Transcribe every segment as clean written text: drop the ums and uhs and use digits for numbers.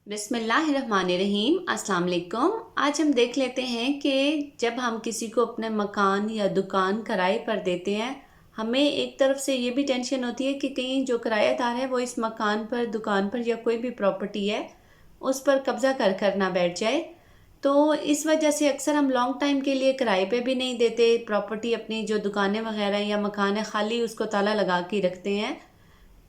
बिस्मिल्लाहिर्रहमानिर्रहीम। अस्सलाम वालेकुम। आज हम देख लेते हैं कि जब हम किसी को अपने मकान या दुकान किराए पर देते हैं, हमें एक तरफ से ये भी टेंशन होती है कि कहीं जो किराएदार है वो इस मकान पर, दुकान पर या कोई भी प्रॉपर्टी है उस पर कब्ज़ा कर ना बैठ जाए। तो इस वजह से अक्सर हम लॉन्ग टाइम के लिए किराए पे भी नहीं देते प्रॉपर्टी, अपनी जो दुकानें वगैरह या मकान है खाली उसको ताला लगा के रखते हैं।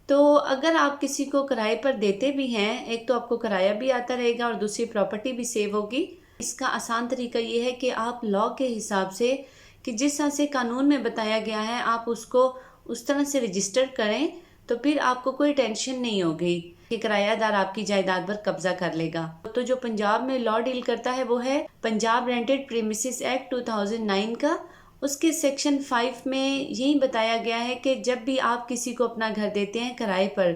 तो अगर आप किसी को किराए पर देते भी हैं, एक तो आपको किराया भी आता रहेगा और दूसरी प्रॉपर्टी भी सेव होगी। इसका आसान तरीका ये है कि आप लॉ के हिसाब से, कि जिस तरह से कानून में बताया गया है, आप उसको उस तरह से रजिस्टर करें, तो फिर आपको कोई टेंशन नहीं होगी कि किरायादार आपकी जायदाद पर कब्जा कर लेगा। तो जो पंजाब में लॉ डील करता है वो है पंजाब रेंटेड प्रीमिसेस एक्ट 2009 का। उसके सेक्शन 5 में यही बताया गया है कि जब भी आप किसी को अपना घर देते हैं किराए पर,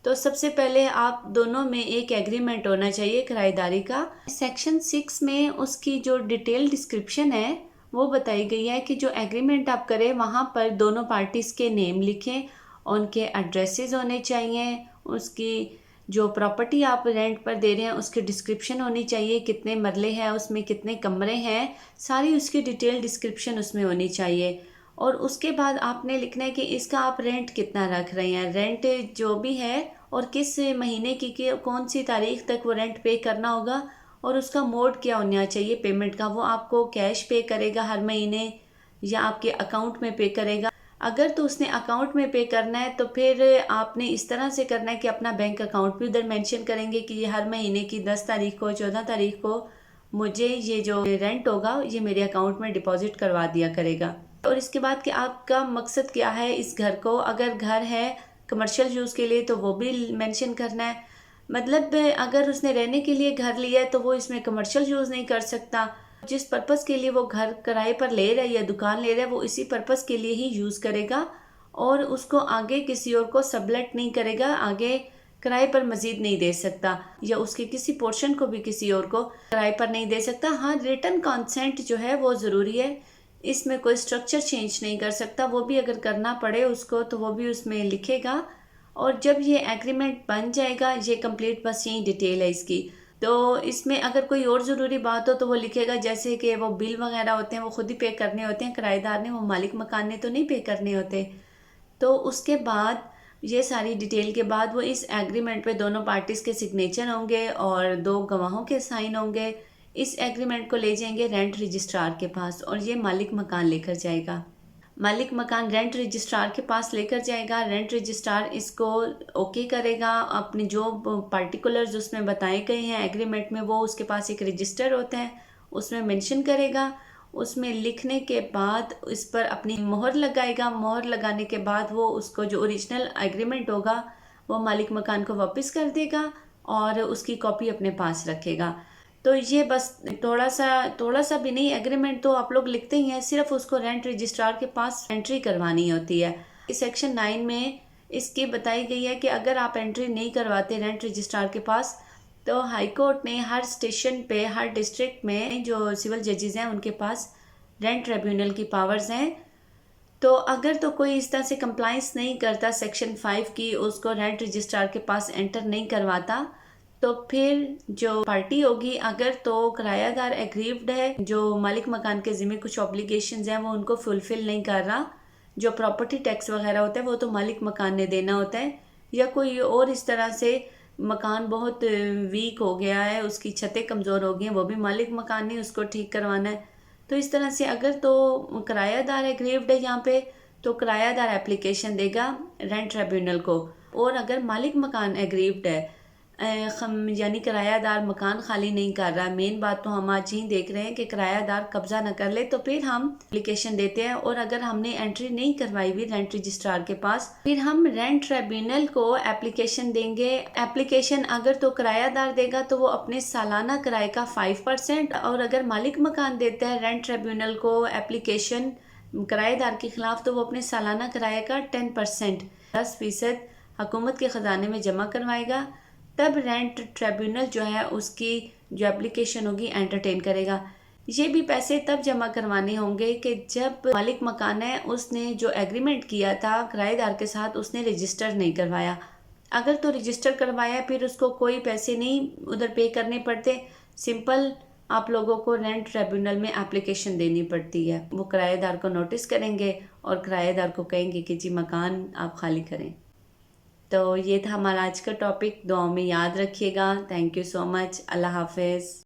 तो सबसे पहले आप दोनों में एक एग्रीमेंट होना चाहिए किराएदारी का। सेक्शन 6 में उसकी जो डिटेल डिस्क्रिप्शन है वो बताई गई है कि जो एग्रीमेंट आप करें वहाँ पर दोनों पार्टीज़ के नेम लिखें, उनके एड्रेसेस होने चाहिए, उसकी जो प्रॉपर्टी आप रेंट पर दे रहे हैं उसकी डिस्क्रिप्शन होनी चाहिए, कितने मरले हैं उसमें, कितने कमरे हैं, सारी उसकी डिटेल डिस्क्रिप्शन उसमें होनी चाहिए। और उसके बाद आपने लिखना है कि इसका आप रेंट कितना रख रहे हैं, रेंट जो भी है और किस महीने की कौन सी तारीख तक वो रेंट पे करना होगा, और उसका मोड क्या होना चाहिए पेमेंट का। वो आपको कैश पे करेगा हर महीने या आपके अकाउंट में पे करेगा। अगर तो उसने अकाउंट में पे करना है तो फिर आपने इस तरह से करना है कि अपना बैंक अकाउंट भी उधर मेंशन करेंगे कि ये हर महीने की 10 तारीख को, 14 तारीख को मुझे ये जो रेंट होगा ये मेरे अकाउंट में डिपॉजिट करवा दिया करेगा। और इसके बाद कि आपका मकसद क्या है इस घर को, अगर घर है कमर्शियल यूज़ के लिए तो वो भी मेंशन करना है। मतलब अगर उसने रहने के लिए घर लिया है तो वो इसमें कमर्शियल यूज़ नहीं कर सकता। जिस पर्पस के लिए वो घर किराए पर ले रहा है या दुकान ले रहा है वो इसी पर्पस के लिए ही यूज़ करेगा, और उसको आगे किसी और को सबलेट नहीं करेगा, आगे किराए पर मजीद नहीं दे सकता, या उसके किसी पोर्शन को भी किसी और को किराए पर नहीं दे सकता। हाँ, रिटन कॉन्सेंट जो है वो ज़रूरी है, इसमें कोई स्ट्रक्चर चेंज नहीं कर सकता। वो भी अगर करना पड़े उसको तो वो भी उसमें लिखेगा। और जब ये एग्रीमेंट बन जाएगा, ये कंप्लीट बस यही डिटेल है इसकी। तो इसमें अगर कोई और ज़रूरी बात हो तो वो लिखेगा, जैसे कि वो बिल वगैरह होते हैं वो खुद ही पे करने होते हैं किराएदार ने, वो मालिक मकान ने तो नहीं पे करने होते। तो उसके बाद ये सारी डिटेल के बाद वो इस एग्रीमेंट पे दोनों पार्टीज़ के सिग्नेचर होंगे और दो गवाहों के साइन होंगे। इस एग्रीमेंट को ले जाएंगे रेंट रजिस्ट्रार के पास और ये मालिक मकान लेकर जाएगा। मालिक मकान रेंट रजिस्ट्रार के पास लेकर जाएगा, रेंट रजिस्ट्रार इसको ओके करेगा, अपने जो पार्टिकुलर्स उसमें बताए गए हैं एग्रीमेंट में वो उसके पास एक रजिस्टर होता है उसमें मेंशन करेगा। उसमें लिखने के बाद इस पर अपनी मोहर लगाएगा। मोहर लगाने के बाद वो उसको जो ओरिजिनल एग्रीमेंट होगा वो मालिक मकान को वापस कर देगा और उसकी कॉपी अपने पास रखेगा। तो ये बस थोड़ा सा भी नहीं, एग्रीमेंट तो आप लोग लिखते ही हैं, सिर्फ उसको रेंट रजिस्ट्रार के पास एंट्री करवानी होती है। इस सेक्शन 9 में इसकी बताई गई है कि अगर आप एंट्री नहीं करवाते रेंट रजिस्ट्रार के पास तो हाई कोर्ट ने हर स्टेशन पे, हर डिस्ट्रिक्ट में जो सिविल जजेस हैं उनके पास रेंट ट्रिब्यूनल की पावर्स हैं। तो अगर तो कोई इस तरह से कंप्लाइंस नहीं करता सेक्शन 5 की, उसको रेंट रजिस्ट्रार के पास एंटर नहीं करवाता, तो फिर जो पार्टी होगी, अगर तो किरायादार एग्रीव्ड है, जो मालिक मकान के ज़िम्मे कुछ ऑब्लिगेशंस हैं वो उनको फुलफिल नहीं कर रहा, जो प्रॉपर्टी टैक्स वगैरह होता है वो तो मालिक मकान ने देना होता है, या कोई और इस तरह से मकान बहुत वीक हो गया है, उसकी छतें कमज़ोर हो गई हैं, वो भी मालिक मकान ने उसको ठीक करवाना है। तो इस तरह से अगर तो किरायादार एग्रीव्ड है यहाँ पे तो किरायादार एप्लीकेशन देगा रेंट ट्रिब्यूनल को। और अगर मालिक मकान एग्रीव्ड है, यानी किरायादार मकान खाली नहीं कर रहा, मेन बात तो हम आज यही देख रहे हैं कि किरायादार कब्जा न कर ले, तो फिर हम एप्लीकेशन देते हैं। और अगर हमने एंट्री नहीं करवाई हुई रेंट रजिस्ट्रार के पास, फिर हम रेंट ट्रिब्यूनल को एप्लीकेशन देंगे। एप्लीकेशन अगर तो किरायादार देगा तो वो अपने सालाना किराए का 5%, और अगर मालिक मकान देता है रेंट ट्रिब्यूनल को एप्लीकेशन किराएदार के खिलाफ तो वो अपने सालाना किराए का 10%, 10% हुकूमत के ख़जाने में जमा करवाएगा। तब रेंट ट्रिब्यूनल जो है उसकी जो एप्लीकेशन होगी एंटरटेन करेगा। ये भी पैसे तब जमा करवाने होंगे कि जब मालिक मकान है उसने जो एग्रीमेंट किया था किराएदार के साथ उसने रजिस्टर नहीं करवाया। अगर तो रजिस्टर करवाया फिर उसको कोई पैसे नहीं उधर पे करने पड़ते, सिंपल आप लोगों को रेंट ट्रिब्यूनल में एप्लीकेशन देनी पड़ती है। वो किराएदार को नोटिस करेंगे और किराएदार को कहेंगे कि जी मकान आप खाली करें। तो ये था हमारा आज का टॉपिक, दुआओं में याद रखिएगा। Thank you so much. अल्लाह हाफिज़।